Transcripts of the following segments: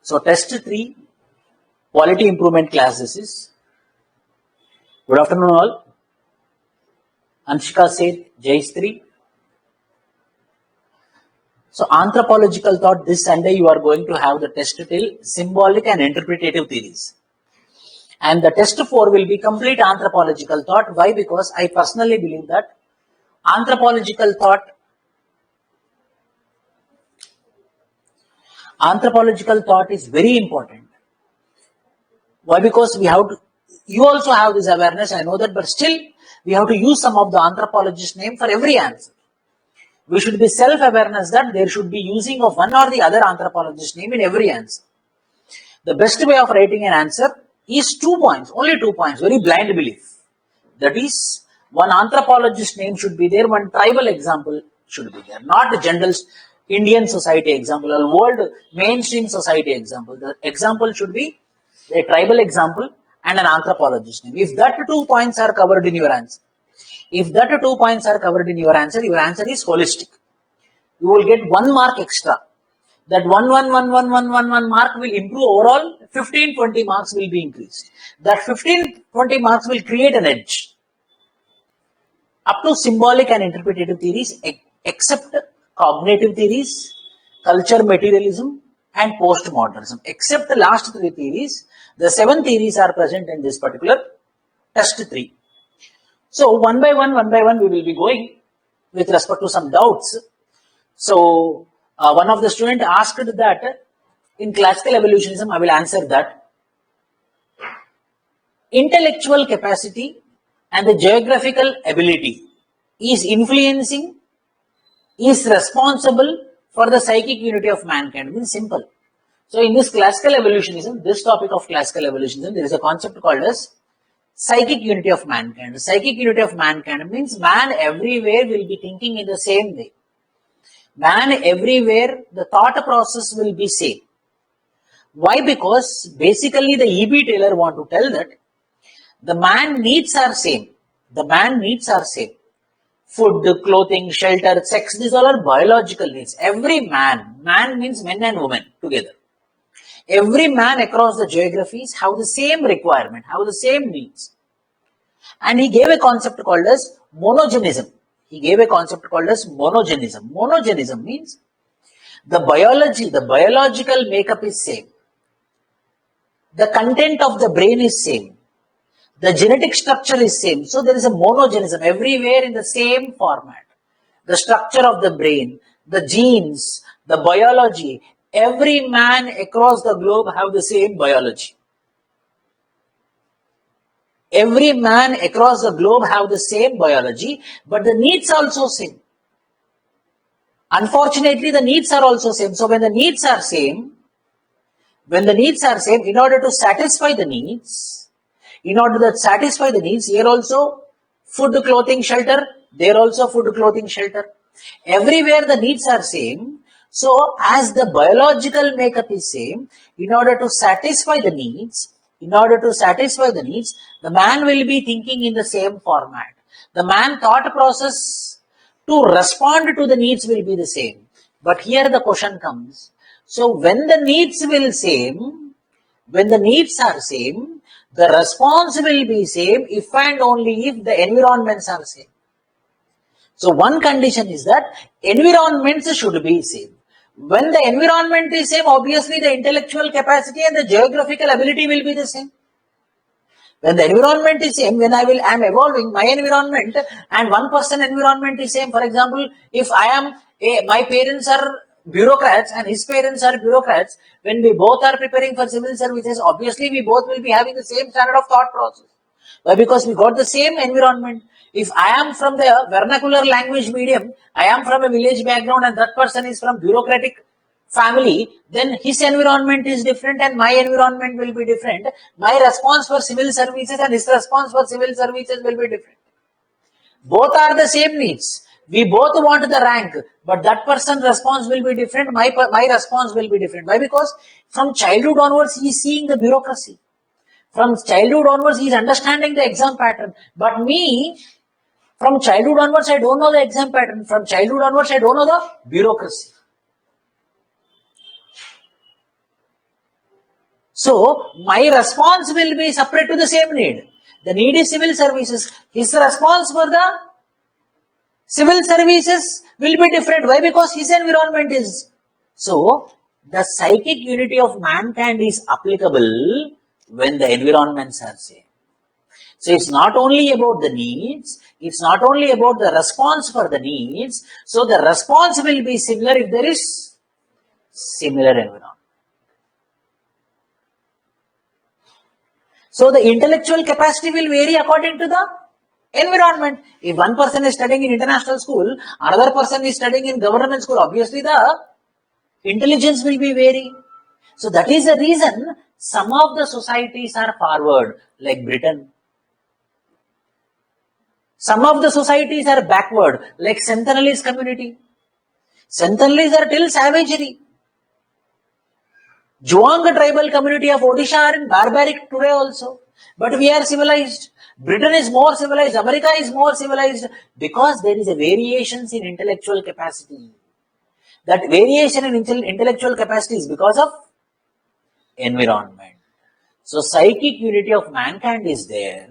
So test 3, quality improvement class this is. Good afternoon all. Anshika Seth, Jayashree. So anthropological thought, this Sunday you are going to have the test till symbolic and interpretative theories. And the test 4 will be complete anthropological thought. Why? Because I personally believe that anthropological thought is very important. Why? Because we have to, you also have this awareness, I know that, but still we have to use some of the anthropologist name for every answer. We should be self-awareness that there should be using of one or the other anthropologist name in every answer. The best way of writing an answer is 2 points, only 2 points, very blind belief. That is, one anthropologist name should be there, one tribal example should be there, not the general Indian society example or world mainstream society example. The example should be a tribal example and an anthropologist name. If that 2 points are covered in your answer, your answer is holistic. You will get 1 mark extra. That 1 mark will improve overall, 15-20 marks will be increased. That 15-20 marks will create an edge. Up to symbolic and interpretative theories, except cognitive theories, culture materialism and postmodernism. Except the last 3 theories, the 7 theories are present in this particular test 3. So one by one we will be going with respect to some doubts. So one of the students asked that in classical evolutionism, I will answer that. Intellectual capacity and the geographical ability is influencing, is responsible for the psychic unity of mankind. It means simple. So in this classical evolutionism, this topic of classical evolutionism, there is a concept called as psychic unity of mankind. Psychic unity of mankind means man everywhere will be thinking in the same way. Man everywhere, the thought process will be same. Why? Because basically the E.B. Taylor want to tell that the man needs are same. The man needs are same. Food, clothing, shelter, sex, these all are biological needs. Every man means men and women together. Every man across the geographies have the same requirement, have the same needs. And he gave a concept called as monogenism. Monogenism means the biological makeup is same. The content of the brain is same. The genetic structure is same. So there is a monogenism everywhere in the same format. The structure of the brain, the genes, the biology, every man across the globe have the same biology. Every man across the globe have the same biology, but the needs also same. Unfortunately, the needs are also same. So when the needs are same, in order to satisfy the needs, here also food, clothing, shelter, there also food, clothing, shelter. Everywhere the needs are same. So as the biological makeup is same, in order to satisfy the needs, the man will be thinking in the same format. The man thought process to respond to the needs will be the same. But here the question comes. So when the needs are same, the response will be same if and only if the environments are same. So one condition is that environments should be same. When the environment is same, obviously the intellectual capacity and the geographical ability will be the same. When the environment is same, when I am evolving my environment and one person environment is same. For example, if my parents are bureaucrats and his parents are bureaucrats, when we both are preparing for civil services, obviously we both will be having the same standard of thought process. Why? Because we got the same environment. If I am from the vernacular language medium, I am from a village background and that person is from bureaucratic family, then his environment is different and my environment will be different. My response for civil services and his response for civil services will be different. Both are the same needs. We both want the rank, but that person's response will be different. My response will be different. Why? Because from childhood onwards, he is seeing the bureaucracy. From childhood onwards, he is understanding the exam pattern. But me, from childhood onwards, I don't know the exam pattern. From childhood onwards, I don't know the bureaucracy. So my response will be separate to the same need. The need is civil services. His response for the civil services will be different. Why? Because his environment is. So the psychic unity of mankind is applicable when the environments are same. So it's not only about the needs, it's not only about the response for the needs. So the response will be similar if there is similar environment. So the intellectual capacity will vary according to the environment. If one person is studying in international school, another person is studying in government school, obviously the intelligence will be varying. So that is the reason some of the societies are forward, like Britain. Some of the societies are backward, like Sentinelese community. Sentinelese are till savagery. Juang tribal community of Odisha are in barbaric today also. But we are civilized. Britain is more civilized. America is more civilized because there is a variations in intellectual capacity. That variation in intellectual capacity is because of environment. So psychic unity of mankind is there.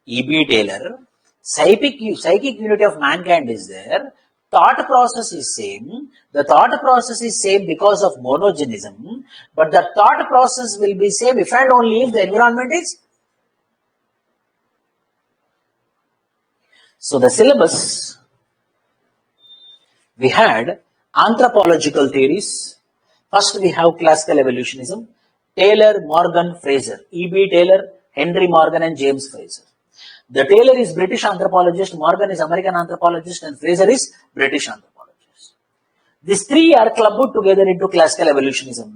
E.B. Taylor. Psychic unity of mankind is there. Thought process is same. The thought process is same because of monogenism, but the thought process will be same if and only if the environment is. So the syllabus, we had anthropological theories. First we have classical evolutionism. Taylor, Morgan, Fraser. E.B. Taylor, Henry Morgan and James Fraser. The Taylor is British anthropologist, Morgan is American anthropologist, and Fraser is British anthropologist. These three are clubbed together into classical evolutionism.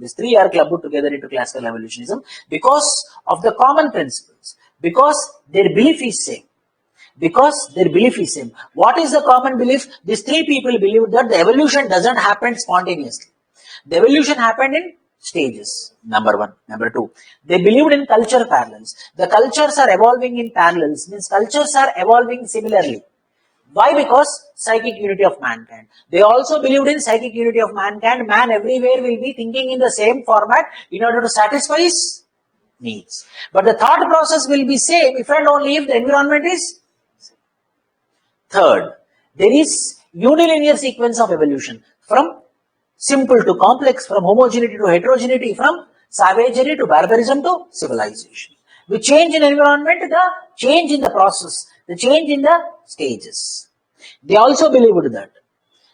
Because of the common principles. Because their belief is same. What is the common belief? These three people believe that the evolution doesn't happen spontaneously. The evolution happened in stages, number one. Number two, they believed in culture parallels. The cultures are evolving in parallels, means cultures are evolving similarly. Why? Because psychic unity of mankind. They also believed in psychic unity of mankind. Man everywhere will be thinking in the same format in order to satisfy his needs. But the thought process will be same if and only if the environment is same. Third, there is unilinear sequence of evolution from simple to complex, from homogeneity to heterogeneity, from savagery to barbarism to civilization. With change in environment, the change in the process, the change in the stages. They also believed that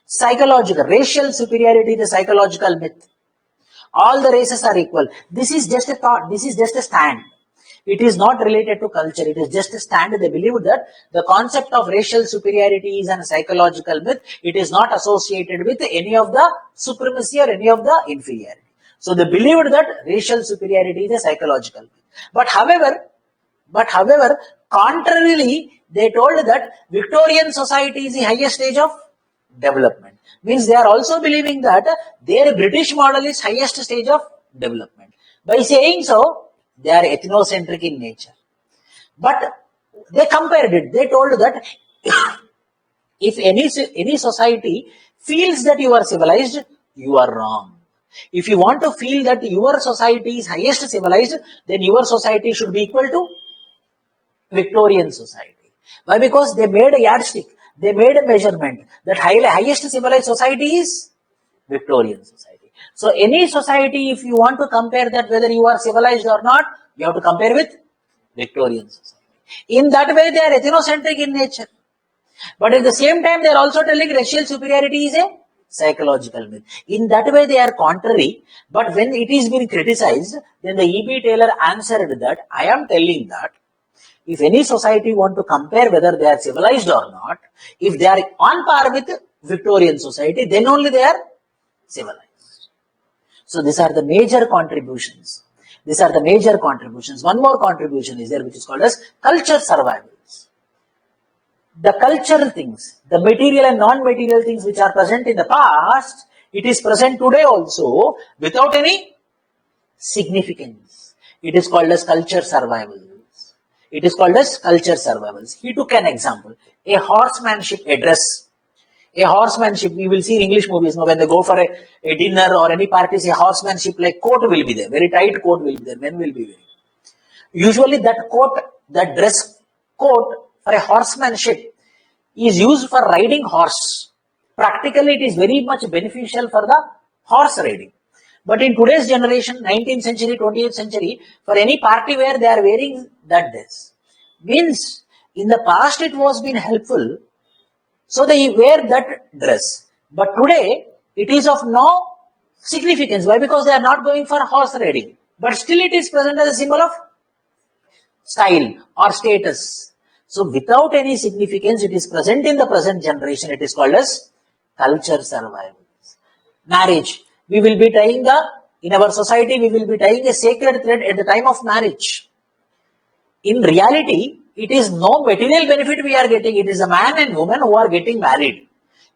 psychological, racial superiority, the psychological myth. All the races are equal. This is just a thought, this is just a stand. It is not related to culture, it is just a stand. They believe that the concept of racial superiority is a psychological myth. It is not associated with any of the supremacy or any of the inferiority. So they believed that racial superiority is a psychological myth. But however, contrarily, they told that Victorian society is the highest stage of development. Means they are also believing that their British model is highest stage of development. By saying so, they are ethnocentric in nature. But they compared it. They told that if any society feels that you are civilized, you are wrong. If you want to feel that your society is highest civilized, then your society should be equal to Victorian society. Why? Because they made a yardstick. They made a measurement that highest civilized society is Victorian society. So any society, if you want to compare that whether you are civilized or not, you have to compare with Victorian society. In that way, they are ethnocentric in nature. But at the same time, they are also telling racial superiority is a psychological myth. In that way, they are contrary. But when it is being criticized, then the E.B. Taylor answered that, I am telling that if any society want to compare whether they are civilized or not, if they are on par with Victorian society, then only they are civilized. So these are the major contributions. One more contribution is there which is called as culture survivals. The cultural things, the material and non-material things which are present in the past, it is present today also without any significance. It is called as culture survivals. He took an example, a horsemanship address. A horsemanship, we will see in English movies, when they go for a dinner or any parties, a horsemanship like coat will be there, very tight coat will be there, men will be wearing. Usually that coat, that dress coat for a horsemanship is used for riding horse. Practically it is very much beneficial for the horse riding. But in today's generation, 19th century, 20th century, for any party wear they are wearing that dress. Means in the past it was been helpful, so they wear that dress. But today it is of no significance. Why? Because they are not going for horse riding. But still it is present as a symbol of style or status. So without any significance, it is present in the present generation. It is called as culture survival. Marriage. We will be tying in our society, we will be tying a sacred thread at the time of marriage. In reality, it is no material benefit we are getting. It is a man and woman who are getting married.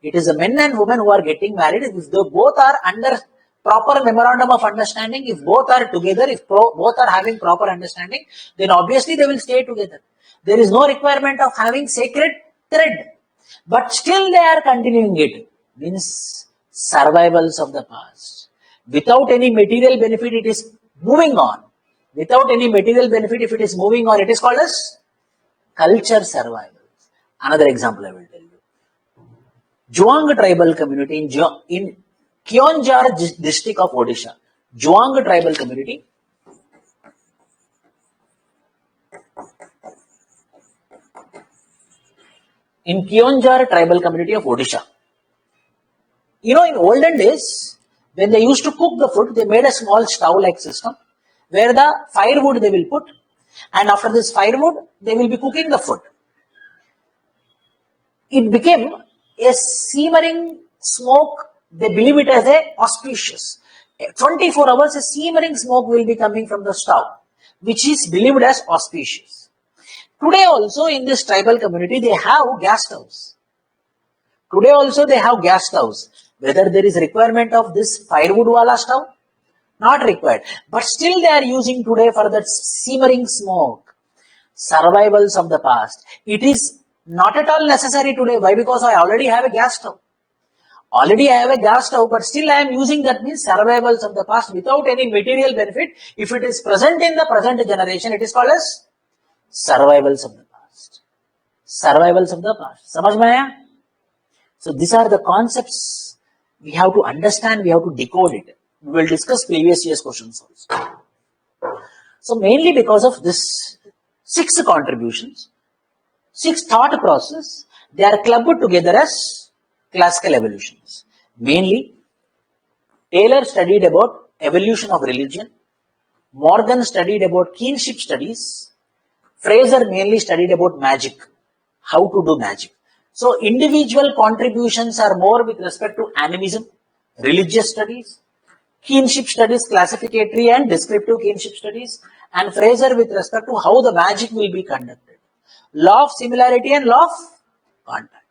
It is a men and women who are getting married. If they both are under proper memorandum of understanding, if both are together, if both are having proper understanding, then obviously they will stay together. There is no requirement of having sacred thread. But still they are continuing it. Means survivals of the past. Without any material benefit, it is moving on. Without any material benefit, if it is moving on, it is called as culture survival. Another example I will tell you. Juang tribal community in Keonjhar district of Odisha. Juang tribal community. In Keonjhar tribal community of Odisha. In olden days, when they used to cook the food, they made a small stove-like system where the firewood they will put, and after this firewood, they will be cooking the food. It became a simmering smoke. They believe it as a auspicious. 24 hours, a simmering smoke will be coming from the stove, which is believed as auspicious. Today also in this tribal community, they have gas stoves. Today also they have gas stoves. Whether there is requirement of this firewood wala stove? Not required. But still they are using today for that simmering smoke. Survivals of the past. It is not at all necessary today. Why? Because I already have a gas stove. Already I have a gas stove, but still I am using that. Means survivals of the past without any material benefit. If it is present in the present generation, it is called as survivals of the past. Survivals of the past. Samajh mein aaya? So these are the concepts we have to understand, we have to decode it. We will discuss previous year's questions also. So mainly because of this 6 contributions, 6 thought process, they are clubbed together as classical evolutions. Mainly, Taylor studied about evolution of religion, Morgan studied about kinship studies, Fraser mainly studied about magic, how to do magic. So individual contributions are more with respect to animism, religious studies, kinship studies, classificatory and descriptive kinship studies, and Fraser with respect to how the magic will be conducted. Law of similarity and law of contact.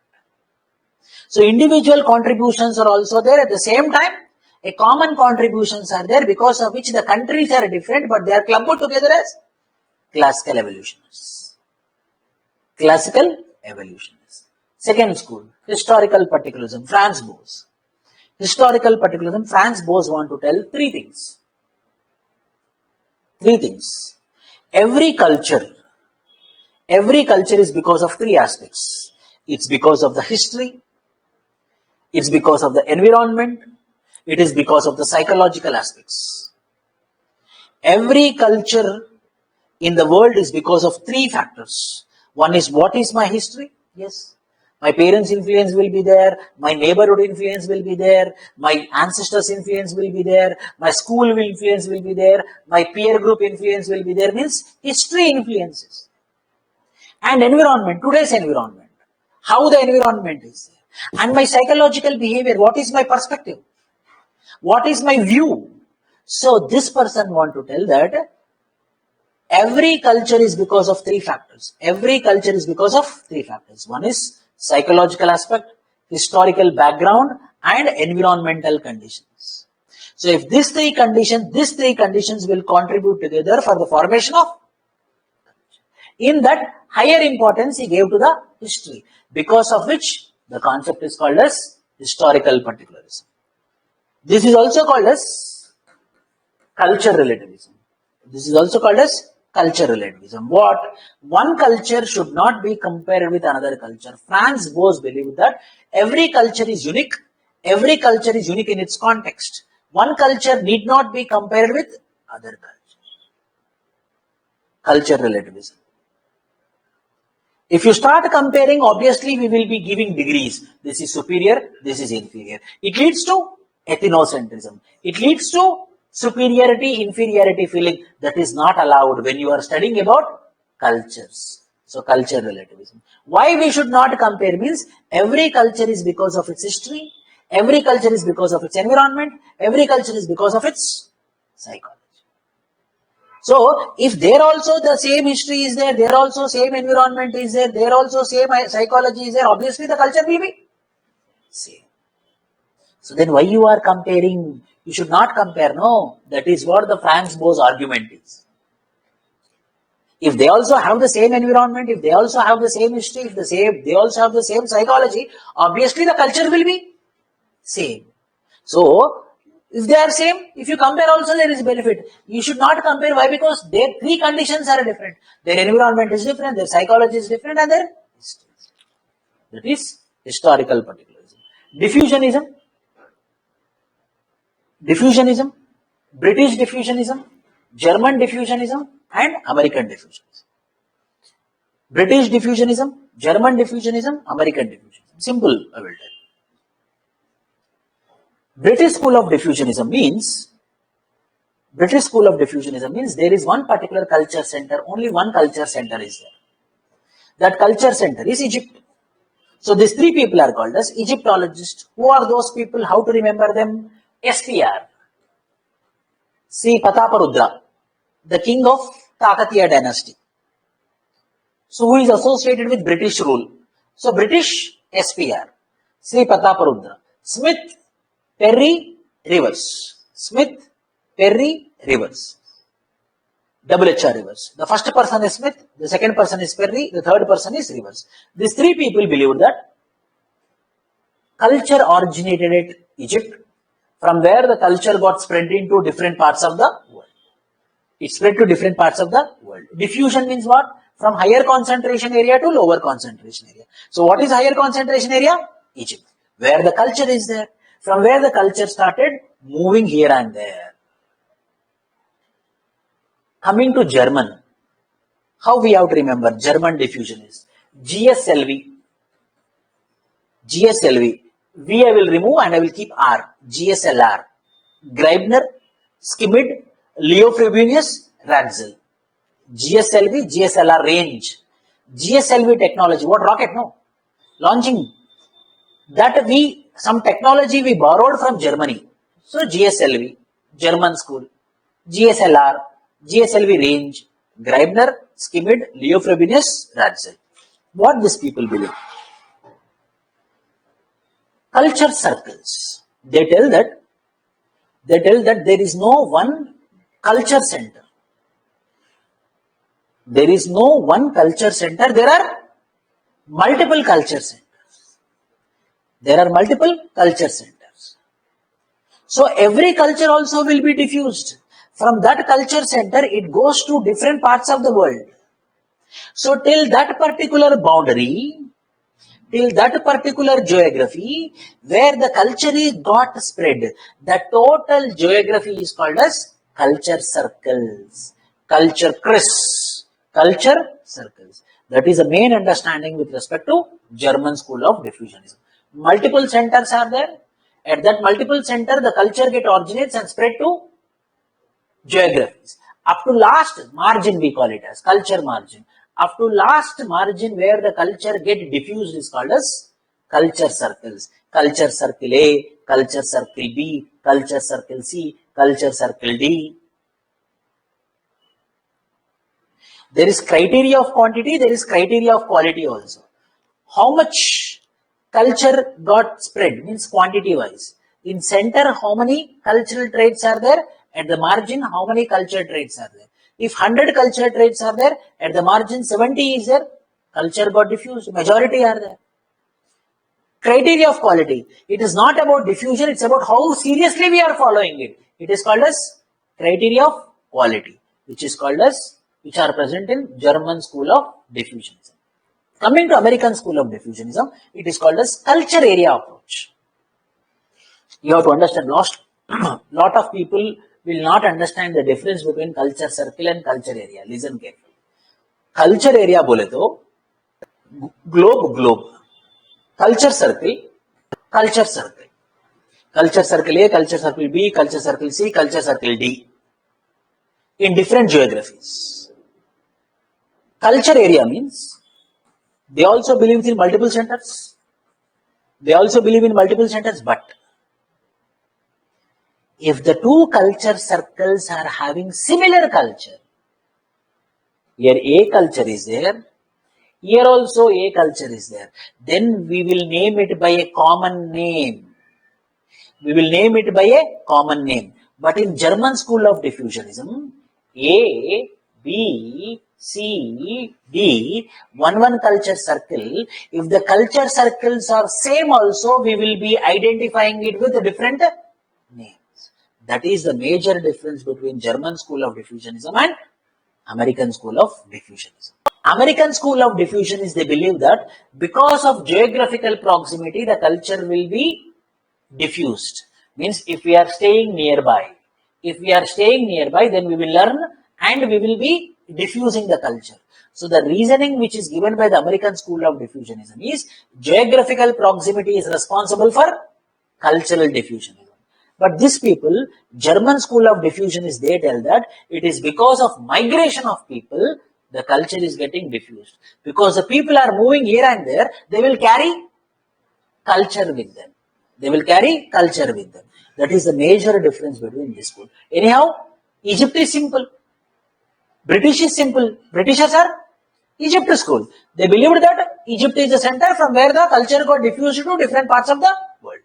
So individual contributions are also there. At the same time, a common contributions are there, because of which the countries are different, but they are clubbed together as classical evolutionists. Classical evolutionists. Second school, historical particularism, Franz Boas. Historical particularism, Franz Boas want to tell 3 things. 3 things. Every culture is because of 3 aspects. It's because of the history, it's because of the environment, it is because of the psychological aspects. Every culture in the world is because of 3 factors. One is, what is my history? Yes. My parents' influence will be there, my neighborhood influence will be there, my ancestors' influence will be there, my school influence will be there, my peer group influence will be there. Means history influences. And environment, today's environment, how the environment is there. And my psychological behavior, what is my perspective? What is my view? So this person want to tell that every culture is because of 3 factors. Every culture is because of 3 factors. One is psychological aspect, historical background, and environmental conditions. So if these 3 conditions will contribute together for the formation of, in that higher importance he gave to the history, because of which The concept is called as historical particularism. This is also called as culture relativism. This is also called as culture relativism. What? One culture should not be compared with another culture. Franz Boas believed that every culture is unique. Every culture is unique in its context. One culture need not be compared with other culture. Culture relativism. If you start comparing, obviously we will be giving degrees. This is superior, this is inferior. It leads to ethnocentrism. It leads to superiority, inferiority feeling that is not allowed when you are studying about cultures. So culture relativism. Why we should not compare means every culture is because of its history, every culture is because of its environment, every culture is because of its psychology. So, if there also the same history is there also same environment is there also same psychology is there, obviously the culture will be same. So then why you are comparing? You should not compare, no. That is what the Franz Boas argument is. If they also have the same environment, if they also have the same history, if they also have the same psychology, obviously the culture will be same. So, if they are same, if you compare also there is benefit. You should not compare. Why? Because their three conditions are different. Their environment is different, their psychology is different, and their history is different. That is historical particularism. Diffusionism, British diffusionism, German diffusionism, and American diffusionism. British diffusionism, German diffusionism, American diffusionism. Simple, I will tell. British school of diffusionism means there is one particular culture center, only one culture center is there. That culture center is Egypt. So these three people are called as Egyptologists. Who are those people? How to remember them? SPR. Sri Pataparudra, the king of Kakatiya dynasty. So who is associated with British rule? So British SPR. Sri Pataparudra. Smith, Perry, Rivers. Smith, Perry, Rivers. HR Rivers. The first person is Smith, the second person is Perry, the third person is Rivers. These three people believed that culture originated at Egypt, from where the culture got spread into different parts of the world. It spread to different parts of the world. Diffusion means what? From higher concentration area to lower concentration area. So what is higher concentration area? Egypt. Where the culture is there. From where the culture started moving here and there. Coming to German, how we have to remember German diffusion is GSLV. V I will remove and I will keep R. GSLR. Greibner, Schmid, Leo Frobenius, Ratzel. GSLV, GSLR range. GSLV technology. What rocket? No. Launching. That some technology we borrowed from Germany. So GSLV, German school. GSLR, GSLV range. Greibner, Schmid, Leo Frobenius, Ratzel. What these people believe? Culture circles. They tell that there is no one culture center. There is no one culture center. There are multiple culture centers. So every culture also will be diffused. From that culture center, it goes to different parts of the world. So till that particular boundary, till that particular geography, where the culture is got spread, the total geography is called as culture circles, culture circles. That is the main understanding with respect to German school of diffusionism. Multiple centers are there. At that multiple center, the culture get originates and spread to geographies. Up to last margin, we call it as culture margin. Up to last margin where the culture get diffused is called as culture circles. Culture circle A, culture circle B, culture circle C, culture circle D. There is criteria of quantity, there is criteria of quality also. How much culture got spread means quantity wise. In center, how many cultural traits are there? At the margin, how many cultural traits are there? If 100 cultural traits are there, at the margin 70 is there. Culture got diffused, majority are there. Criteria of quality. It is not about diffusion, it's about how seriously we are following it. It is called as criteria of quality, which are present in German school of diffusionism. Coming to American school of diffusionism, it is called as culture area approach. You have to understand, lot of people will not understand the difference between culture circle and culture area. Listen carefully. Culture area bole to globe. Culture circle, culture circle. Culture circle A, culture circle B, culture circle C, culture circle D. In different geographies. Culture area means they also believe in multiple centers. But if the two culture circles are having similar culture, here A culture is there, here also A culture is there, then we will name it by a common name. But in German school of diffusionism, A, B, C, D, one culture circle. If the culture circles are same also, we will be identifying it with different names. That is the major difference between German school of diffusionism and American school of diffusionism. American school of diffusionism, they believe that because of geographical proximity, the culture will be diffused. Means if we are staying nearby, then we will learn and we will be diffusing the culture. So the reasoning which is given by the American school of diffusionism is geographical proximity is responsible for cultural diffusionism. But these people, German school of diffusionists, they tell that it is because of migration of people, the culture is getting diffused. Because the people are moving here and there, they will carry culture with them. That is the major difference between this school. Anyhow, Egypt is simple. British is simple. Britishers are Egypt school. They believed that Egypt is the center from where the culture got diffused to different parts of the world.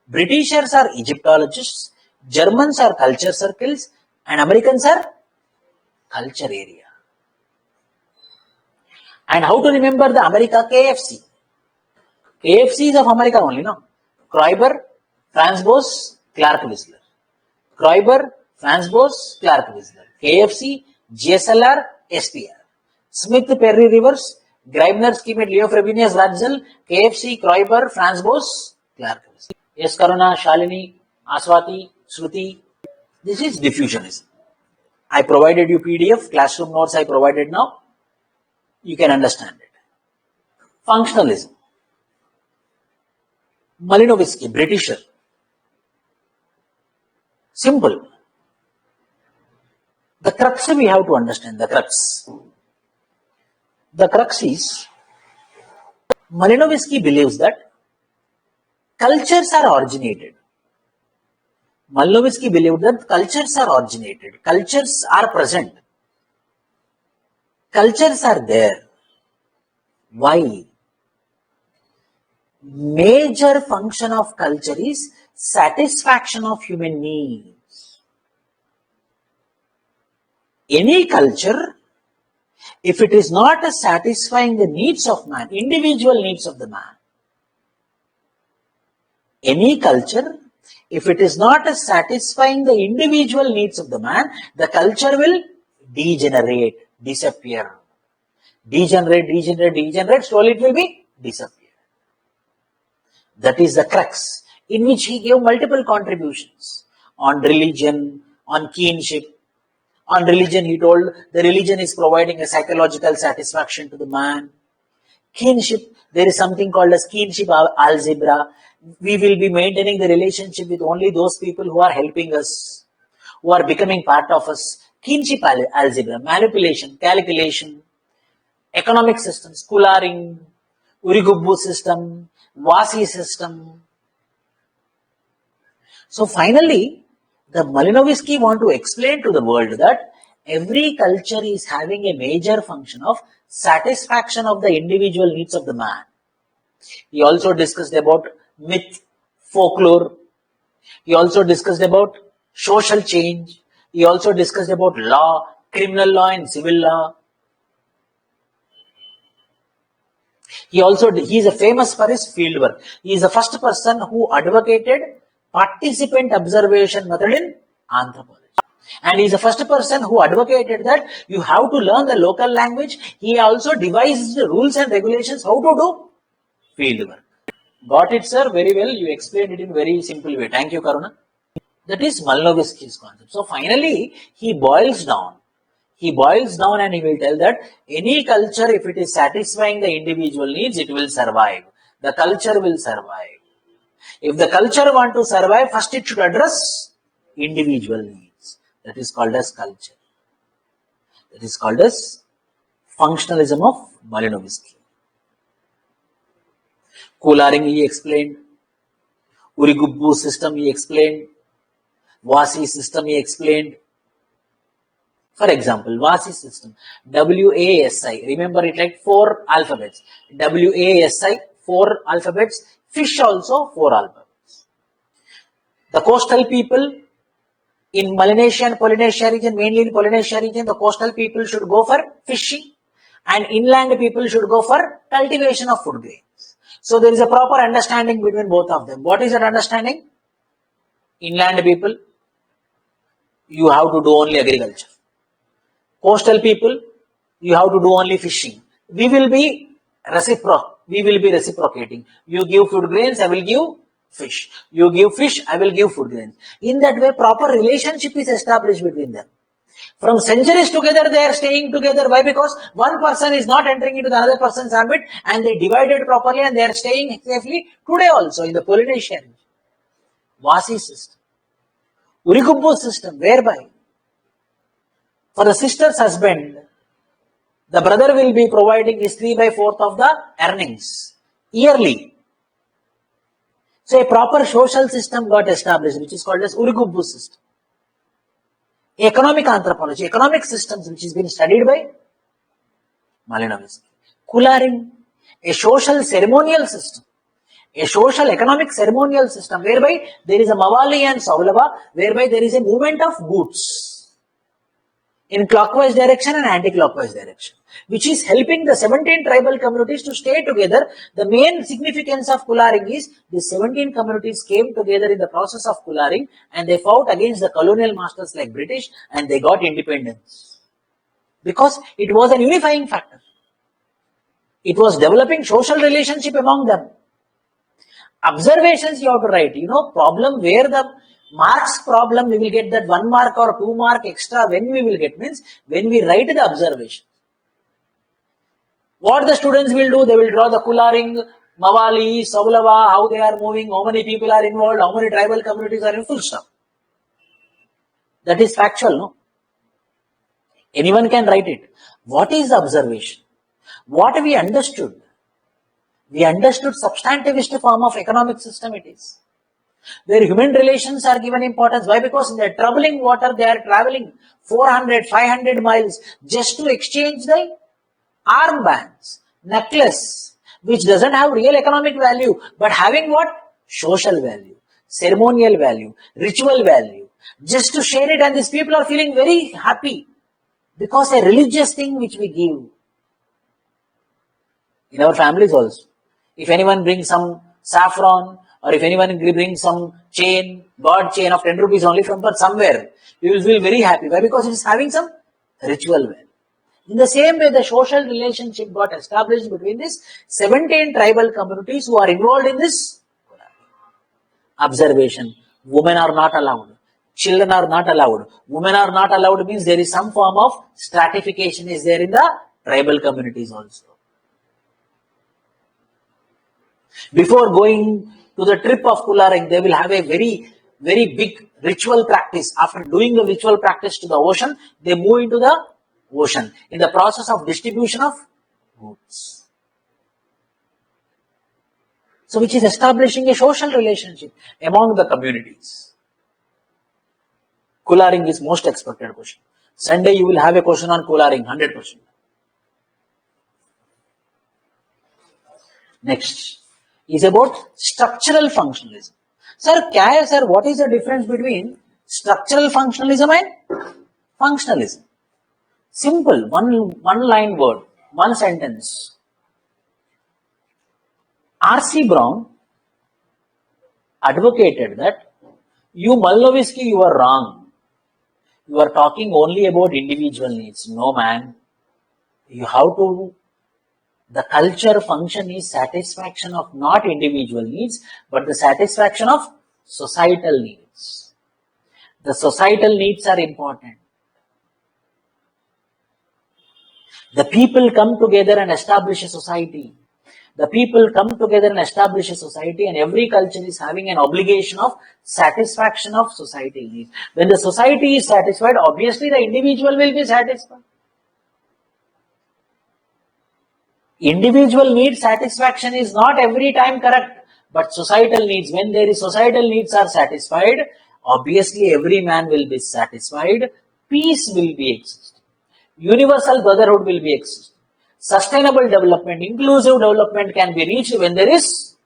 Britishers are Egyptologists, Germans are culture circles, and Americans are culture area. And how to remember the America KFC? KFC is of America only, no? Kroiber, Franz Boas, Clark Whistler. KFC, GSLR, SPR. Smith, Perry Rivers, Greibner, Schmidt, Leo Frobenius, Ratzel, KFC, Kroiber, Franz Boas, Clark Whistler. Yes, Karuna, Shalini, Aswati, Shruti. This is diffusionism. I provided you PDF, classroom notes I provided now. You can understand it. Functionalism. Malinowski, Britisher. Simple. The crux we have to understand, the crux. The crux is, Malinowski believes that cultures are originated. Malinowski believed that cultures are originated. Cultures are present. Cultures are there. Why? Major function of culture is satisfaction of human needs. Any culture, if it is not satisfying the needs of man, individual needs of the man, any culture, if it is not satisfying the individual needs of the man, the culture will degenerate, disappear. Degenerate, slowly it will be disappear. That is the crux, in which he gave multiple contributions on religion, on kinship. On religion, he told the religion is providing a psychological satisfaction to the man. Kinship, there is something called as kinship algebra. We will be maintaining the relationship with only those people who are helping us, who are becoming part of us. Kinship algebra, manipulation, calculation, economic system, schooling, Urigubbu system, Vasi system. So finally, the Malinowski want to explain to the world that every culture is having a major function of satisfaction of the individual needs of the man. He also discussed about myth, folklore. He also discussed about social change. He also discussed about law, criminal law and civil law. He is a famous for his field work. He is the first person who advocated participant observation method in anthropology. And he is the first person who advocated that you have to learn the local language. He also devised the rules and regulations how to do field work. Got it, sir? Very well. You explained it in very simple way. Thank you, Karuna. That is Malinowski's concept. So finally, he boils down and he will tell that any culture, if it is satisfying the individual needs, it will survive. The culture will survive. If the culture want to survive, first it should address individual needs. That is called as culture. That is called as functionalism of Malinowski. Collaring he explained. Urigubbu system he explained. Vasi system he explained. For example, Vasi system, WASI, remember it like 4 alphabets. WASI, 4 alphabets. Fish also 4 alphabets. The coastal people in Melanesia and Polynesia region, mainly in Polynesia region, the coastal people should go for fishing and inland people should go for cultivation of food grains. So there is a proper understanding between both of them. What is that understanding? Inland people, you have to do only agriculture. Coastal people, you have to do only fishing. We will be reciprocating. You give food grains, I will give fish. You give fish, I will give food grains. In that way, proper relationship is established between them. From centuries together, they are staying together. Why? Because one person is not entering into the other person's ambit and they divided properly and they are staying safely today also in the Polynesian region. Vasi system. Urigubbu system, whereby for the sister's husband, the brother will be providing his 3/4 of the earnings yearly. So a proper social system got established, which is called as Urigubbu system. Economic anthropology, economic systems, which has been studied by Malinowski. Collaring, a social ceremonial system, a social economic ceremonial system, whereby there is a Mawali and Saulava, whereby there is a movement of goods in clockwise direction and anti-clockwise direction, which is helping the 17 tribal communities to stay together. The main significance of collaring is the 17 communities came together in the process of collaring and they fought against the colonial masters like British and they got independence. Because it was an unifying factor. It was developing social relationship among them. Observations you have to write. Problem where the marks problem, we will get that 1 mark or 2 mark extra when we will get means when we write the observation. What the students will do, they will draw the collaring, Mawali, Saulava, how they are moving, how many people are involved, how many tribal communities are in, full stop. That is factual, no? Anyone can write it. What is the observation? What we understood? We understood substantivist form of economic system it is. Where human relations are given importance. Why? Because in the troubling water, they are traveling 400, 500 miles just to exchange the armbands, necklace, which doesn't have real economic value, but having what? Social value, ceremonial value, ritual value, just to share it, and these people are feeling very happy because a religious thing which we give. In our families also, if anyone brings some saffron, or if anyone brings some chain, bird chain of 10 rupees only from somewhere, you will feel very happy. Why? Because it is having some ritual value. In the same way, the social relationship got established between these 17 tribal communities who are involved in this observation. Women are not allowed. Children are not allowed. Women are not allowed means there is some form of stratification is there in the tribal communities also. Before going to the trip of collaring, they will have a very, very big ritual practice. After doing the ritual practice to the ocean, they move into the ocean in the process of distribution of goods. So which is establishing a social relationship among the communities. Collaring is most expected question. Sunday you will have a question on collaring, 100%. Next is about structural functionalism. Sir, sir, what is the difference between structural functionalism and functionalism? Simple, one line word, one sentence. R.C. Brown advocated that you Malnovisky, you are wrong. You are talking only about individual needs. No, man. You have to, the culture function is satisfaction of not individual needs, but the satisfaction of societal needs. The societal needs are important. The people come together and establish a society. The people come together and establish a society, and every culture is having an obligation of satisfaction of societal needs. When the society is satisfied, obviously the individual will be satisfied. Individual need satisfaction is not every time correct, but societal needs, when there is societal needs are satisfied, obviously every man will be satisfied, peace will be exist, universal brotherhood will be exist, sustainable development, inclusive development can be reached when there is,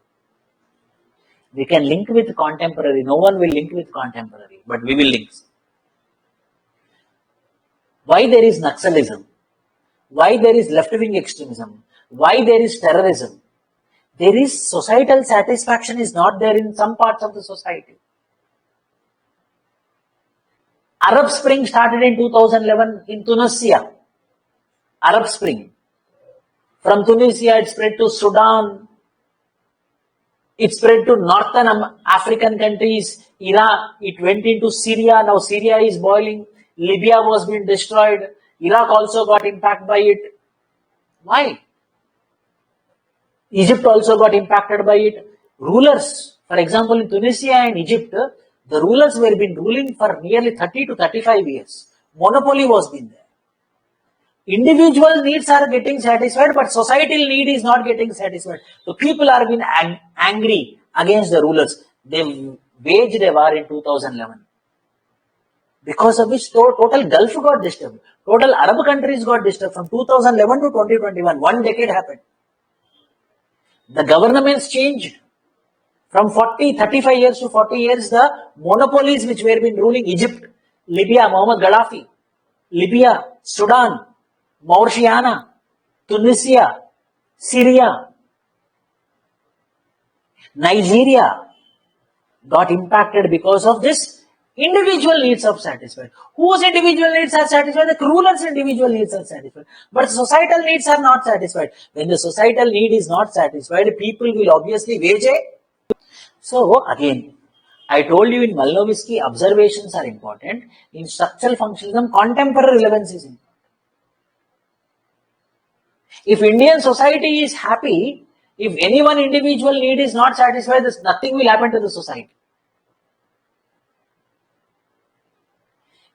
we can link with contemporary, no one will link with contemporary, but we will link. Why there is Naxalism? Why there is left-wing extremism? Why there is terrorism? There is societal satisfaction is not there in some parts of the society. Arab Spring started in 2011 in Tunisia. Arab Spring. From Tunisia it spread to Sudan. It spread to northern African countries. Iraq, it went into Syria. Now Syria is boiling. Libya was being destroyed. Iraq also got impacted by it. Why? Egypt also got impacted by it. Rulers, for example, in Tunisia and Egypt, the rulers were been ruling for nearly 30 to 35 years. Monopoly was been there. Individual needs are getting satisfied, but societal need is not getting satisfied. So people are being angry against the rulers. They waged a war in 2011. Because of which total Gulf got disturbed. Total Arab countries got disturbed from 2011 to 2021. 1 decade happened. The governments changed. From 35 years to 40 years, the monopolies which were been ruling Egypt, Libya, Muhammad Gaddafi, Libya, Sudan, Mauritania, Tunisia, Syria, Nigeria got impacted because of this individual needs are satisfied. Whose individual needs are satisfied? The rulers' individual needs are satisfied. But societal needs are not satisfied. When the societal need is not satisfied, people will obviously wage a. So again, I told you in Malnovisky, observations are important. In structural functionalism, contemporary relevance is important. If Indian society is happy, if any one individual need is not satisfied, nothing will happen to the society.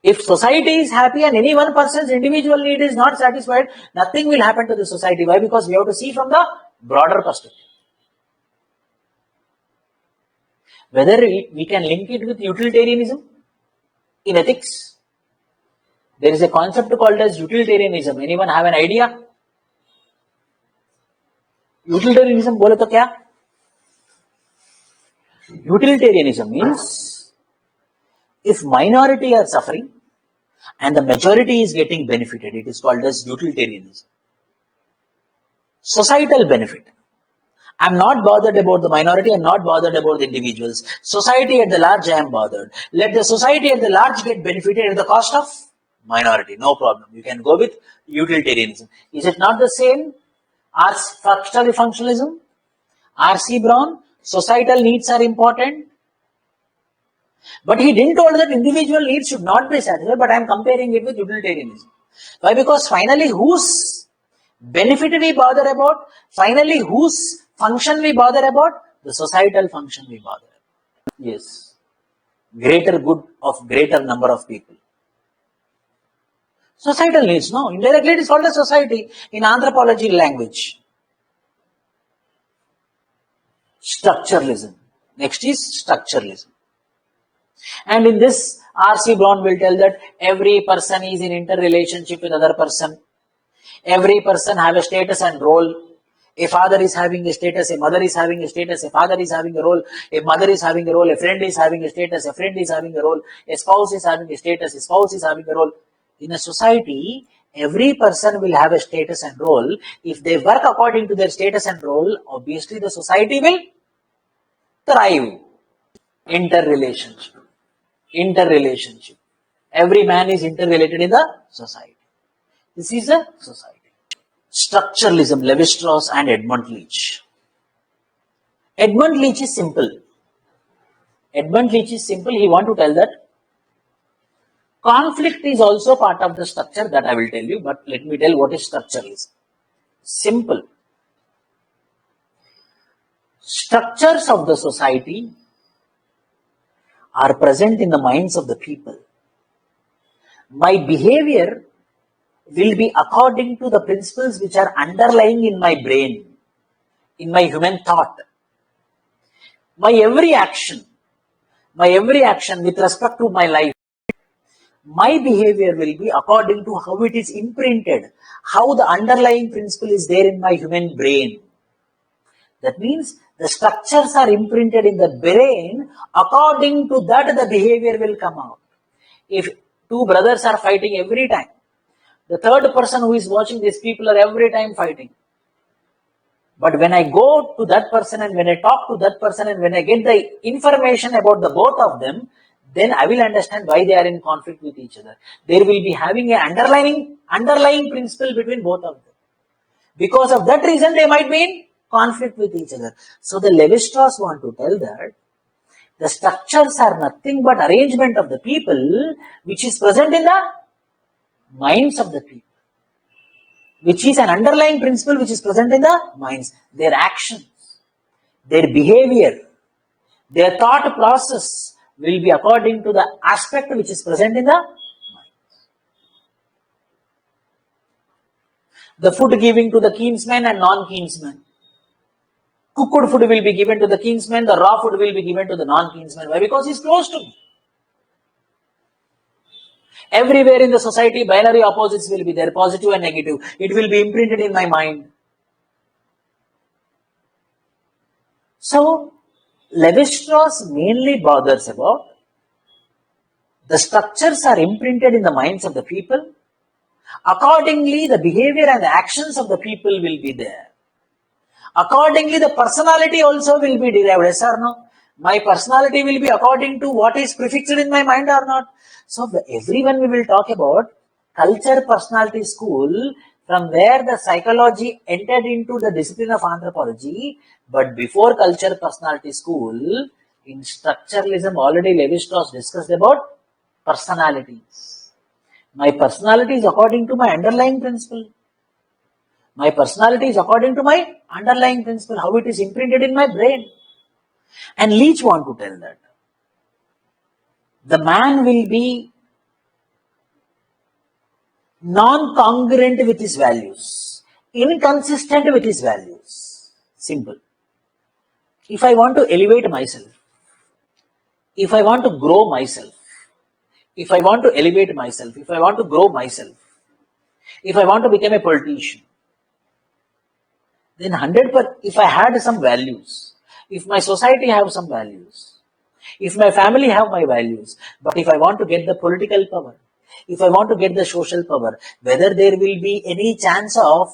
If society is happy and any one person's individual need is not satisfied, nothing will happen to the society. Why? Because we have to see from the broader perspective. Whether we can link it with utilitarianism in ethics. There is a concept called as utilitarianism. Anyone have an idea? Utilitarianism bole to kya? Utilitarianism means if minority are suffering and the majority is getting benefited, it is called as utilitarianism. Societal benefit. I am not bothered about the minority, I am not bothered about the individuals. Society at the large, I am bothered. Let the society at the large get benefited at the cost of minority. No problem. You can go with utilitarianism. Is it not the same? Structural functionalism? R.C. Brown, societal needs are important. But he didn't tell that individual needs should not be satisfied, but I am comparing it with utilitarianism. Why? Because finally whose benefit we bother about? Finally whose function we bother about? The societal function we bother about. Yes. Greater good of greater number of people. Societal needs, no. Indirectly it is called a society in anthropology language. Structuralism. Next is structuralism. And in this, R.C. Brown will tell that every person is in interrelationship with other person. Every person have a status and role. A father is having a status, a mother is having a status, a father is having a role, a mother is having a role, a friend is having a status, a friend is having a role, a spouse is having a status, a spouse is having a role. In a society, Every person will have a status and role. If they work according to their status and role, obviously the society will thrive. Interrelationship. Interrelationship. Every man is interrelated in the society. This is a society. Structuralism, Levi-Strauss and Edmund Leach. Edmund Leach is simple. Edmund Leach is simple. He wants to tell that conflict is also part of the structure, that I will tell you, but let me tell what is structuralism. Simple. Structures of the society are present in the minds of the people. My behavior will be according to the principles which are underlying in my brain, in my human thought. My every action with respect to my life, my behavior will be according to how it is imprinted, how the underlying principle is there in my human brain. That means the structures are imprinted in the brain, according to that the behavior will come out. If two brothers are fighting every time, the third person who is watching these people are every time fighting. But when I go to that person and when I talk to that person and when I get the information about the both of them, then I will understand why they are in conflict with each other. There will be having an underlying principle between both of them. Because of that reason, they might be in conflict with each other. So the Levi-Strauss want to tell that the structures are nothing but arrangement of the people which is present in the minds of the people, which is an underlying principle which is present in the minds. Their actions, their behavior, their thought process will be according to the aspect which is present in the minds. The food giving to the kinsman and non-kinsman. Cooked food will be given to the kinsman, the raw food will be given to the non-kinsman. Why? Because he's close to me. Everywhere in the society, binary opposites will be there, positive and negative. It will be imprinted in my mind. So, Levi-Strauss mainly bothers about the structures are imprinted in the minds of the people. Accordingly, the behavior and the actions of the people will be there. Accordingly, the personality also will be derived, yes or no? My personality will be according to what is prefixed in my mind or not. So, everyone we will talk about culture personality school, from where the psychology entered into the discipline of anthropology. But before culture personality school, in structuralism, already Levi-Strauss discussed about personalities. My personality is according to my underlying principle. My personality is according to my underlying principle, how it is imprinted in my brain. And Leach want to tell that the man will be non-congruent with his values, inconsistent with his values. Simple. If I want to elevate myself, if I want to grow myself, if I want to elevate myself, if I want to grow myself, if I want to become a politician, then 100%, if I had some values, if my society have some values, if my family have my values, but if I want to get the political power, if I want to get the social power, whether there will be any chance of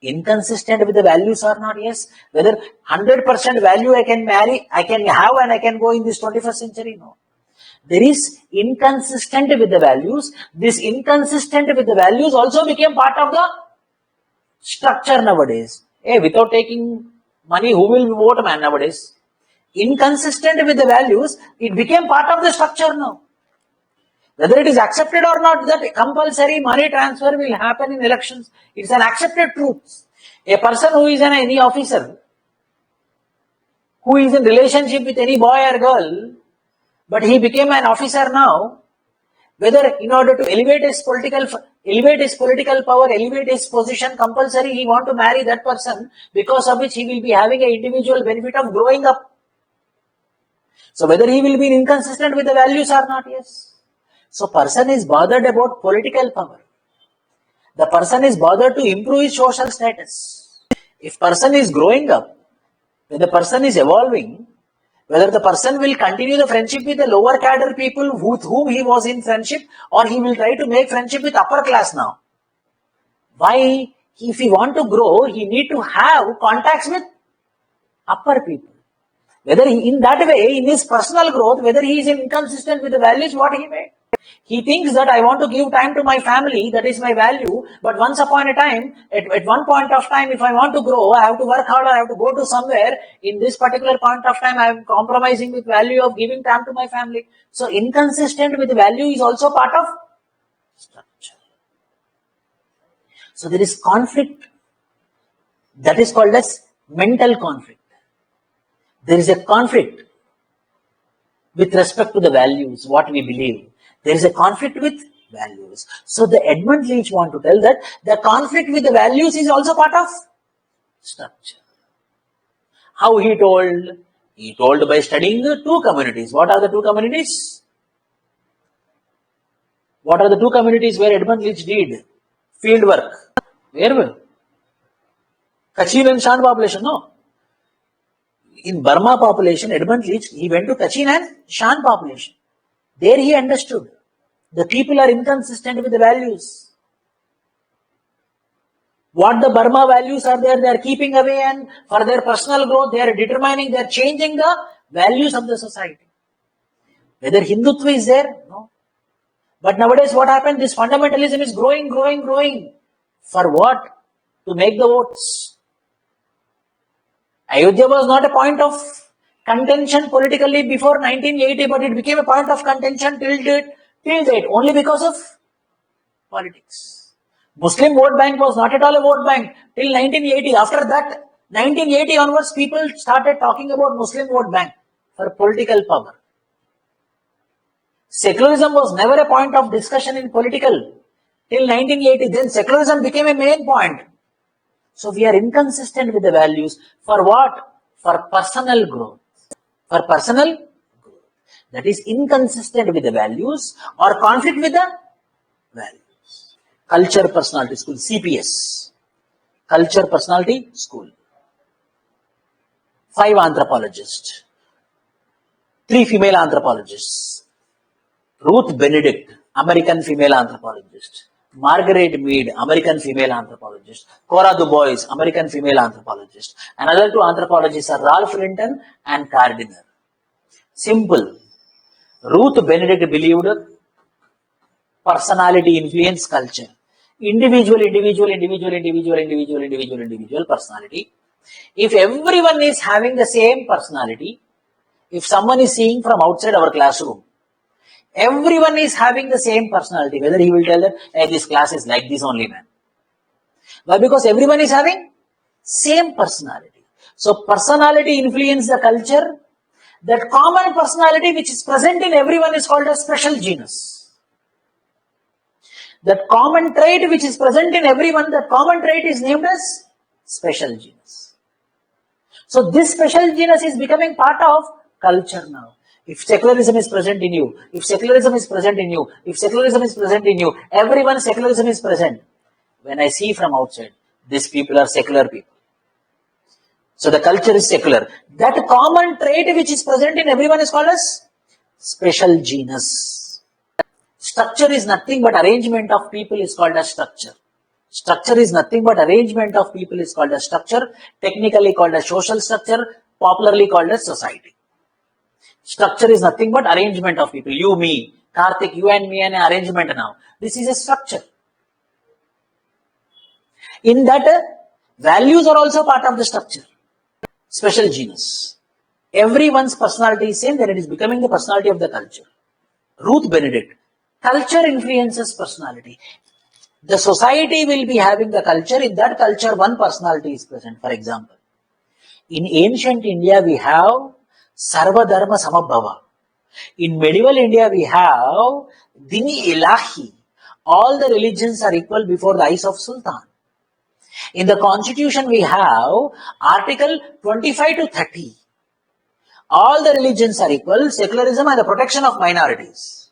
inconsistent with the values or not? Yes. Whether 100% value I can marry, I can have and I can go in this 21st century? No. There is inconsistent with the values. This inconsistent with the values also became part of the structure nowadays. Hey, without taking money, who will vote man nowadays? Inconsistent with the values, it became part of the structure now. Whether it is accepted or not, that compulsory money transfer will happen in elections. It's an accepted truth. A person who is any officer, who is in relationship with any boy or girl, but he became an officer now, whether in order to elevate his political power, elevate his position, compulsory he want to marry that person, because of which he will be having an individual benefit of growing up. So whether he will be inconsistent with the values or not? Yes. So person is bothered about political power. The person is bothered to improve his social status. If person is growing up, when the person is evolving, Whether the person will continue the friendship with the lower cadre people with whom he was in friendship, or he will try to make friendship with upper class now. Why? If he want to grow, he need to have contacts with upper people. Whether he, in that way, in his personal growth, whether he is inconsistent with the values what he made. He thinks that I want to give time to my family, that is my value, but once upon a time, at one point of time, if I want to grow, I have to work hard, I have to go to somewhere. In this particular point of time, I am compromising with value of giving time to my family. So inconsistent with value is also part of structure. So there is conflict. That is called as mental conflict. There is a conflict with respect to the values, what we believe. There is a conflict with values. So the Edmund Leach want to tell that the conflict with the values is also part of structure. How he told? He told by studying the two communities. What are the two communities? What are the two communities where Edmund Leach did field work? Where were? Kachin and Shan population, no. In Burma population, Edmund Leach, he went to Kachin and Shan population. There he understood the people are inconsistent with the values. What the Burma values are there, they are keeping away, and for their personal growth, they are determining, they are changing the values of the society. Whether Hindutva is there? No. But nowadays what happened? This fundamentalism is growing. For what? To make the votes. Ayodhya was not a point of contention politically before 1980, but it became a point of contention till date, only because of politics. Muslim vote bank was not at all a vote bank till 1980. After that, 1980 onwards, people started talking about Muslim vote bank for political power. Secularism was never a point of discussion in political till 1980. Then secularism became a main point. So we are inconsistent with the values. For what? For personal growth. For personal growth. That is inconsistent with the values or conflict with the values. Culture Personality School, CPS. Culture Personality School. 5 anthropologists. 3 female anthropologists. Ruth Benedict, American female anthropologist. Margaret Mead, American female anthropologist. Cora DuBois, American female anthropologist. Another 2 anthropologists are Ralph Linton and Gardiner. Simple. Ruth Benedict believed personality influence culture. Individual personality. If everyone is having the same personality, if someone is seeing from outside our classroom, everyone is having the same personality. Whether he will tell that, hey, this class is like this only, man. Why? Because everyone is having same personality. So personality influences the culture. That common personality which is present in everyone is called a special genus. That common trait which is present in everyone, that common trait is named as special genus. So this special genus is becoming part of culture now. If secularism is present in you, if secularism is present in you, if secularism is present in you, everyone secularism is present. When I see from outside, these people are secular people. So the culture is secular. That common trait which is present in everyone is called as special genus. Structure is nothing but arrangement of people is called as structure. Structure is nothing but arrangement of people is called as structure. Technically called as social structure, popularly called as society. Structure is nothing but arrangement of people. You, me, Karthik, you and me, and an arrangement now. This is a structure. In that, values are also part of the structure. Special genus. Everyone's personality is same, then it is becoming the personality of the culture. Ruth Benedict. Culture influences personality. The society will be having the culture. In that culture, one personality is present. For example, in ancient India, we have Sarva Dharma Samabhava. In medieval India, we have Dini Ilahi. All the religions are equal before the eyes of Sultan. In the constitution, we have Article 25 to 30. All the religions are equal, secularism and the protection of minorities.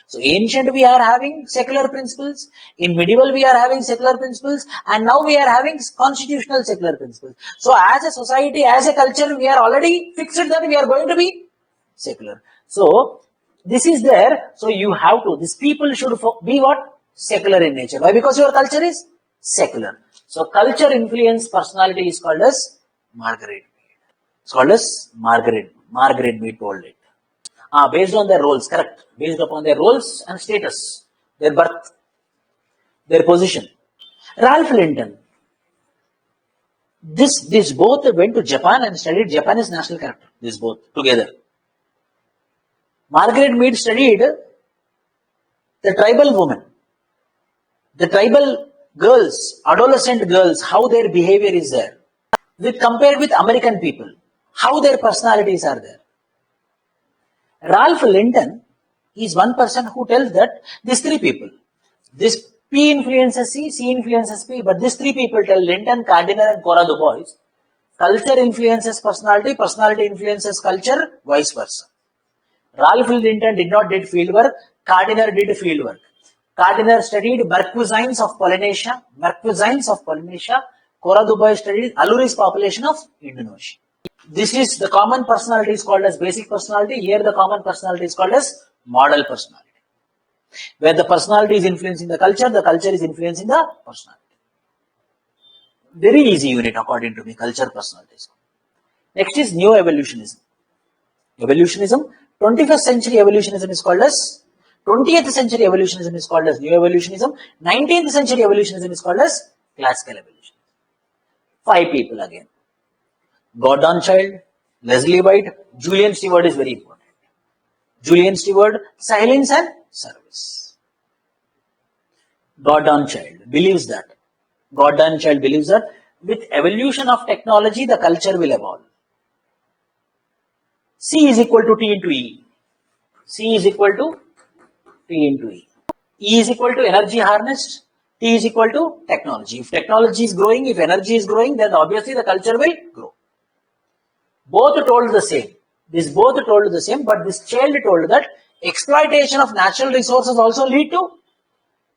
So ancient we are having secular principles, in medieval we are having secular principles, and now we are having constitutional secular principles. So as a society, as a culture, we are already fixed that we are going to be secular. So this is there. So you have to, these people should be what? Secular in nature. Why? Because your culture is secular. So culture influence personality is called as Margaret. It's called as Margaret. Margaret Mead told it. Based on their roles, correct. Based upon their roles and status, their birth, their position. Ralph Linton. This both went to Japan and studied Japanese national character. This both together. Margaret Mead studied the tribal women, the tribal girls, adolescent girls, how their behavior is there. With compared with American people, how their personalities are there. Ralph Linton is one person who tells that these three people, this P influences C, C influences P, but these three people tell Linton, Gardiner and Cora Du Bois, culture influences personality, personality influences culture, vice versa. Ralph Linton did not did field work, Gardiner did field work. Gardiner studied Merquizines of Polynesia, Cora Du Bois studied Aluris population of Indonesia. This is the common personality is called as basic personality. Here the common personality is called as model personality. Where the personality is influencing the culture is influencing the personality. Very easy unit according to me, culture personalities. Next is new evolutionism. Evolutionism, 21st century evolutionism is called as 20th century evolutionism is called as new evolutionism. 19th century evolutionism is called as classical evolution. 5 people again. Gordon Child, Leslie White, Julian Stewart is very important. Julian Stewart, silence and service. Gordon Child believes that with evolution of technology, the culture will evolve. C is equal to T into E. C is equal to T into E. E is equal to energy harnessed. T is equal to technology. If technology is growing, if energy is growing, then obviously the culture will grow. Both told the same. But this child told that exploitation of natural resources also lead to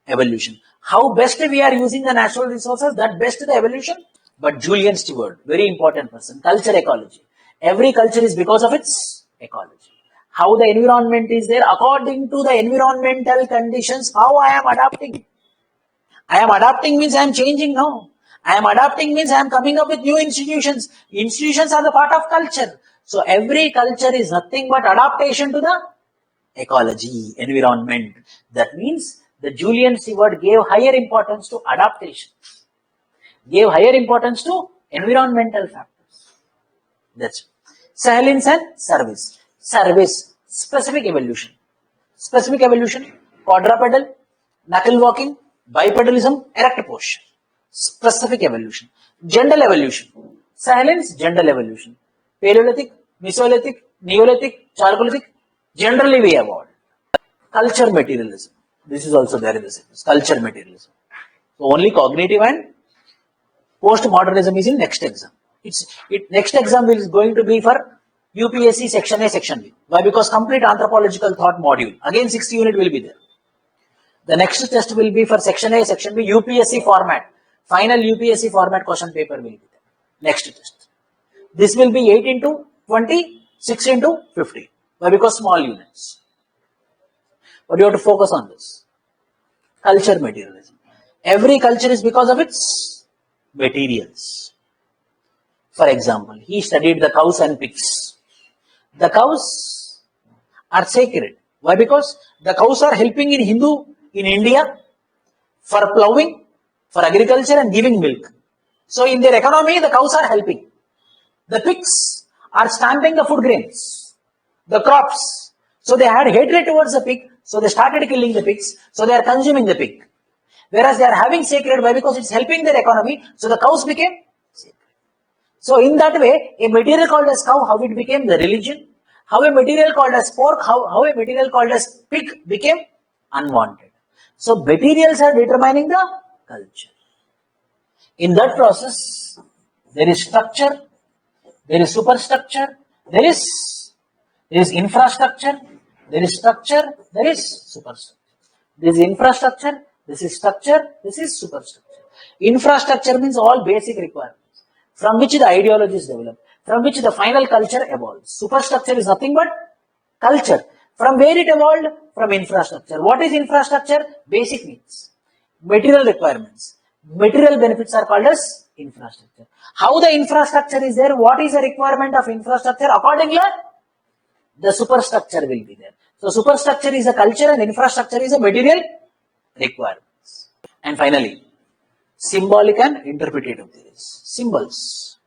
evolution. How best we are using the natural resources, that best the evolution. But Julian Stewart, very important person, culture ecology. Every culture is because of its ecology. How the environment is there, according to the environmental conditions, how I am adapting. I am adapting means I am changing now. I am adapting means I am coming up with new institutions. Institutions are the part of culture. So every culture is nothing but adaptation to the ecology, environment. That means the Julian Stewart gave higher importance to adaptation. Gave higher importance to environmental factors. That's it. Silence and service. Service, specific evolution. Specific evolution, quadrupedal, knuckle walking, bipedalism, erect posture. Specific evolution. General evolution. Silence, general evolution. Paleolithic, Mesolithic, Neolithic, Chalcolithic. Generally we evolved. Culture materialism. This is also there in the syllabus. Culture materialism. So only cognitive and postmodernism is in next exam. Next exam is going to be for UPSC section A, section B. Why? Because complete anthropological thought module. Again 60 unit will be there. The next test will be for section A, section B, UPSC format. Final UPSC format question paper will be there. Next test. This will be 8 into 20, 6 into 50. Why? Because small units. But you have to focus on this. Culture materialism. Every culture is because of its materials. For example, he studied the cows and pigs. The cows are sacred. Why? Because the cows are helping in India for plowing, for agriculture and giving milk. So in their economy, the cows are helping. The pigs are stamping the food grains, the crops. So they had hatred towards the pig. So they started killing the pigs. So they are consuming the pig. Whereas they are having sacred, why? Because it's helping their economy. So the cows became sacred. So in that way, a material called as cow, how it became the religion. How a material called as pork, how a material called as pig became unwanted. So materials are determining the culture. In that process, there is structure, there is superstructure, there is infrastructure, There is structure, there is superstructure. This is infrastructure, this is structure, this is superstructure. Infrastructure means all basic requirements from which the ideology is developed, from which the final culture evolves. Superstructure is nothing but culture. From where it evolved? From infrastructure. What is infrastructure? Basic needs, material requirements. Material benefits are called as infrastructure. How the infrastructure is there? What is the requirement of infrastructure? Accordingly, the superstructure will be there. So superstructure is a culture and infrastructure is a material requirements. And finally, symbolic and interpretative theories. Symbols.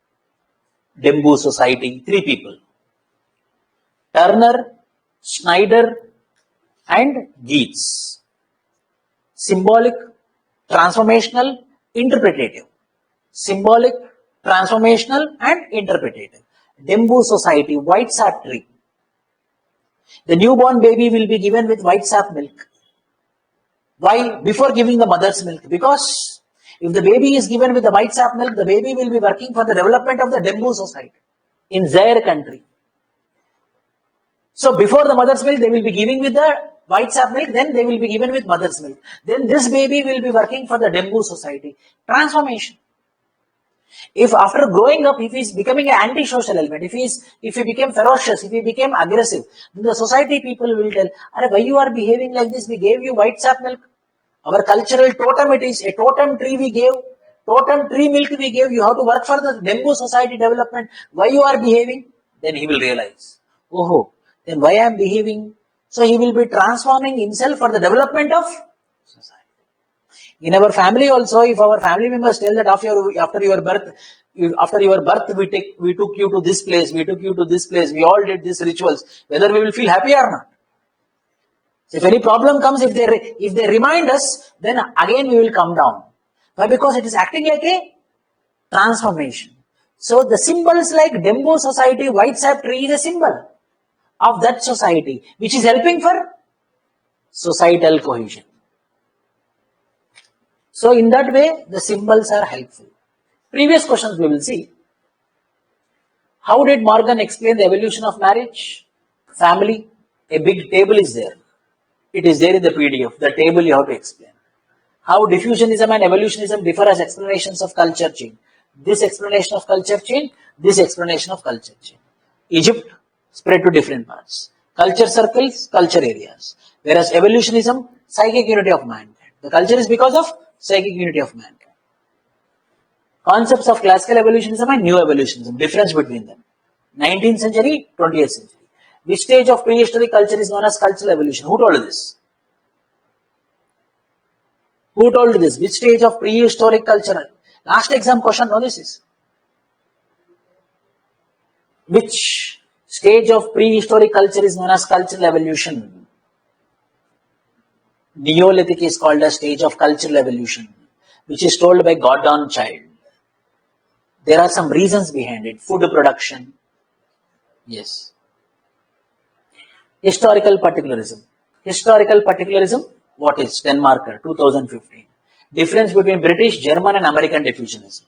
Dembu society, 3 people. Turner, Schneider and Geets. Symbolic, transformational, interpretative. Symbolic, transformational and interpretative. Dembu society, white sap tree. The newborn baby will be given with white sap milk. Why? Before giving the mother's milk. Because if the baby is given with the white sap milk, the baby will be working for the development of the Dembu society in their country. So before the mother's milk, they will be giving with the white sap milk, then they will be given with mother's milk. Then this baby will be working for the Dembu society. Transformation. If after growing up, if he is becoming an anti-social element, if he became ferocious, if he became aggressive, then the society people will tell, why you are behaving like this? We gave you white sap milk. Our cultural totem, it is a totem tree we gave. Totem tree milk we gave. You have to work for the Dembu society development. Why you are behaving? Then he will realize, oh, then why I am behaving? So he will be transforming himself for the development of society. In our family also, if our family members tell that after your birth, we took you to this place, we took you to this place, we all did these rituals, whether we will feel happy or not. So if any problem comes, if they remind us, then again we will come down. Why? Because it is acting like a transformation. So the symbols like Dembu society, white sap tree is a symbol of that society, which is helping for societal cohesion. So in that way, the symbols are helpful. Previous questions we will see. How did Morgan explain the evolution of marriage? Family, a big table is there. It is there in the PDF. The table you have to explain. How diffusionism and evolutionism differ as explanations of culture change. This explanation of culture change, this explanation of culture change. Egypt spread to different parts. Culture circles, culture areas. Whereas evolutionism, psychic unity of mankind. The culture is because of psychic unity of mankind. Concepts of classical evolutionism and new evolutionism. Difference between them. 19th century, 20th century. Which stage of prehistoric culture is known as cultural evolution? Who told this? Who told this? Which stage of prehistoric culture? Last exam question, no, this is. Which stage of prehistoric culture is known as cultural evolution? Neolithic is called a stage of cultural evolution, which is told by Gordon Child. There are some reasons behind it. Food production. Yes. Historical particularism. Historical particularism, what is? Denmarker, 2015. Difference between British, German and American diffusionism.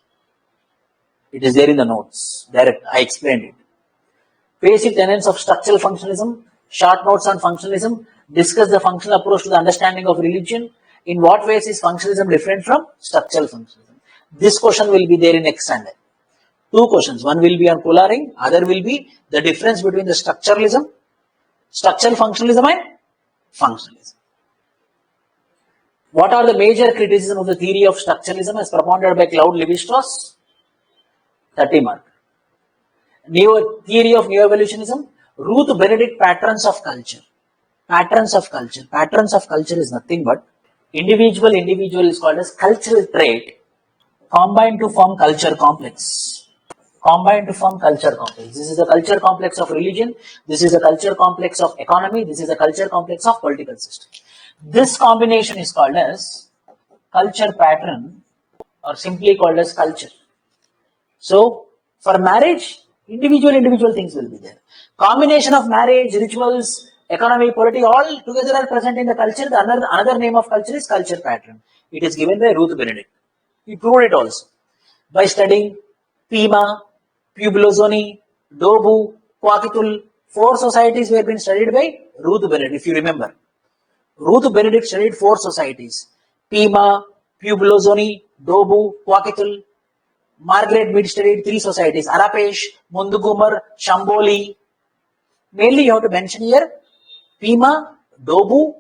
It is there in the notes. Direct, I explained it. Basic tenets of structural functionalism, short notes on functionalism, discuss the functional approach to the understanding of religion. In what ways is functionalism different from structural functionalism? This question will be there in extended. 2 questions. One will be on coloring, other will be the difference between the structural functionalism and functionalism. What are the major criticisms of the theory of structuralism as propounded by Claude Lévi-Strauss? 30 mark. Theory of New Evolutionism, Ruth Benedict patterns of culture. Patterns of culture. Patterns of culture is nothing but individual is called as cultural trait combined to form culture complex. Combined to form culture complex. This is the culture complex of religion. This is a culture complex of economy. This is a culture complex of political system. This combination is called as culture pattern or simply called as culture. So for marriage, individual things will be there. Combination of marriage, rituals, economy, politics, all together are present in the culture. The another name of culture is culture pattern. It is given by Ruth Benedict. He proved it also by studying Pima, Pueblozonie, Dobu, Quakitul, 4 societies were being studied by Ruth Benedict, if you remember. Ruth Benedict studied 4 societies. Pima, Pueblozonie, Dobu, Quakitul. Margaret Mead studied 3 societies. Arapesh, Mundugumar, Shamboli. Mainly you have to mention here Pima, Dobu,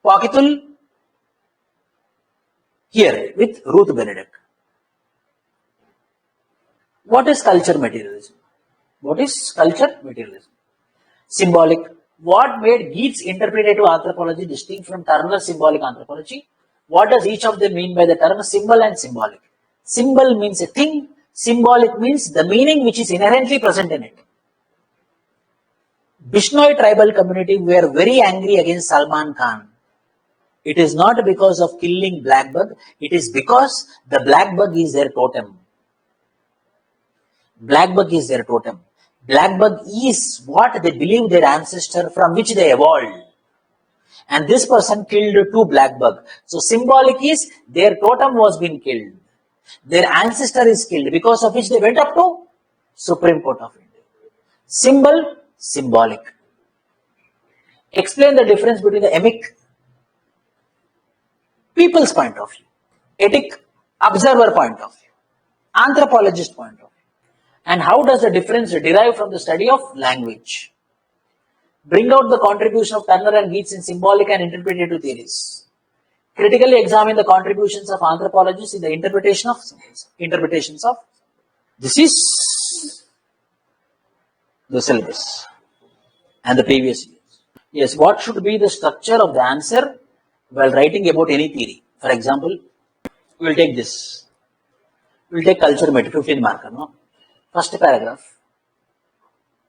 Quakitul, here with Ruth Benedict. What is culture materialism? What is culture materialism? Symbolic. What made Geet's interpretative anthropology distinct from Turner's symbolic anthropology? What does each of them mean by the term symbol and symbolic? Symbol means a thing, symbolic means the meaning which is inherently present in it. Bishnoi tribal community were very angry against Salman Khan. It is not because of killing black bug, it is because the black bug is their totem. Black bug is their totem. Black bug is what they believe their ancestor from which they evolved. And this person killed 2 black bug. So symbolic is their totem was being killed. Their ancestor is killed because of which they went up to Supreme Court of India. Symbol, symbolic. Explain the difference between the emic, people's point of view, etic, observer point of view, anthropologist point of view. And how does the difference derive from the study of language? Bring out the contribution of Turner and Geets in symbolic and interpretative theories. Critically examine the contributions of anthropologists in the interpretations of. This is the syllabus and the previous years. Yes, what should be the structure of the answer while writing about any theory? For example, we will take this. We will take culture material, 15 marker. No? First paragraph.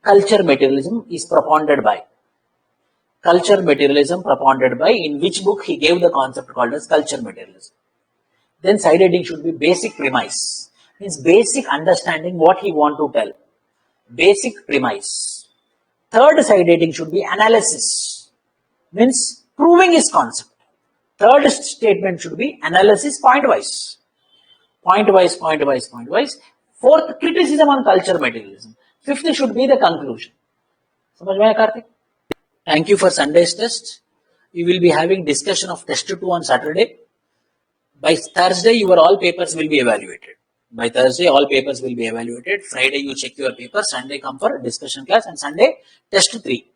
Culture materialism is propounded by. Culture materialism propounded by, in which book he gave the concept called as culture materialism. Then side heading should be basic premise. Means basic understanding what he want to tell. Basic premise. Third side heading should be analysis. Means proving his concept. Third statement should be analysis point wise. Point wise, point wise, point wise. Fourth, criticism on culture materialism. Fifth should be the conclusion. समझ में आया Kartik? Thank you for Sunday's test. We will be having discussion of test 2 on Saturday. By Thursday, your all papers will be evaluated. By Thursday, all papers will be evaluated. Friday, you check your paper. Sunday, come for discussion class. And Sunday, test 3.